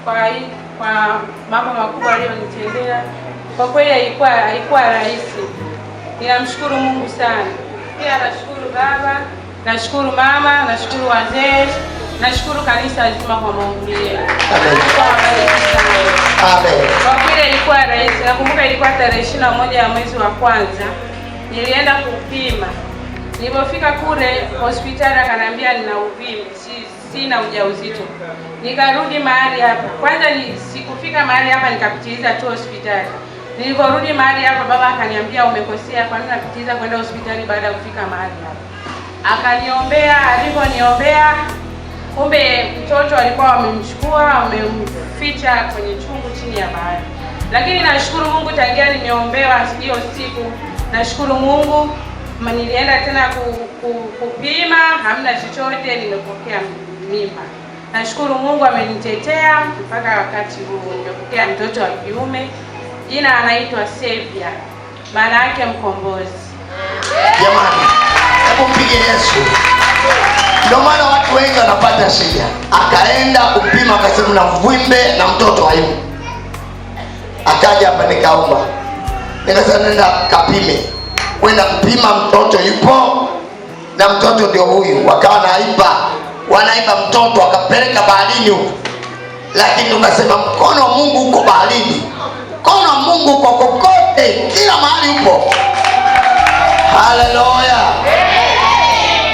kwa mambo makubwa aliyonitendea. Kwa kweli haikuwa rahisi. Ninamshukuru Mungu sana. Pia nashukuru baba, nashukuru mama, nashukuru wazee, nashukuru kanisa zima kwa maombi yenu. Amen. Kwa kweli ilikuwa rahisi. Nakumbuka ilikuwa tarehe 21 ya mwezi wa kwanza. Nilienda kupima. Nilipofika kule hospitali akaniambia nina uvimbe, sina ujauzito. Nikarudi mahali hapa. Kwanza sikufika mahali hapa nikapitiliza tu hospitali. Niliporudi mahali hapa baba akaniambia umekosea, kwa nini unapitiliza kwenda hospitali baada ya kufika mahali hapa? Akaniombea, aliponiombea kumbe mtoto alikuwa wamemchukua, wamemficha kwenye chungu chini ya bahari. Lakini nashukuru Mungu tangia nimeombewa hiyo siku, nashukuru Mungu nilienda tena kupima, hamna chochote, nimepokea mimba. Nashukuru Mungu amenitetea mpaka wakati huu nimepokea mtoto wa kiume. Jina anaitwa Savior. Maana yake mkombozi. Jamani, hebu mpige Yesu. Ndio maana watu wengi wanapata shida. Akaenda kupima akasema na uvimbe na mtoto hayupo. Akaja hapa nikaomba. Nikasema nenda kapime. Kwenda kupima mtoto yupo na mtoto ndio huyu. Wakawa wanaiba mtoto wakapeleka baharini huko. Lakini tukasema mkono wa Mungu uko baharini. Mkono wa Mungu uko kokote, kila mahali upo. Haleluya.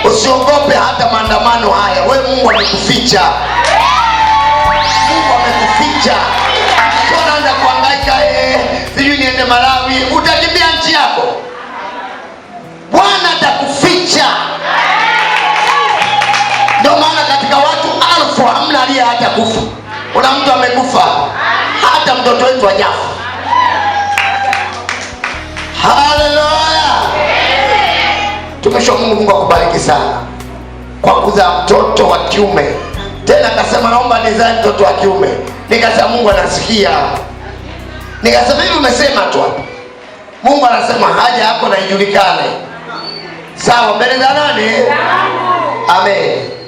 Usiogope hata maandamano haya. Wewe Mungu amekuficha. Mungu amekuficha. Sio unaanza kuhangaika sijui niende Malawi, utakimbia nchi yako. Bwana atakuficha. Ndio maana katika watu 1000 hamna aliye hata kufa. Kuna mtu amekufa. Hata mtoto wetu hajafa. Haleluya. Tumesha Mungu akubariki sana kwa kuzaa mtoto wa kiume. Tena akasema naomba nizae mtoto wa kiume. Nikasema Mungu anasikia. Nikasema hivi umesema tu hapo. Mungu anasema haja yako na ijulikane. Sawa, mbele za nani? Amen.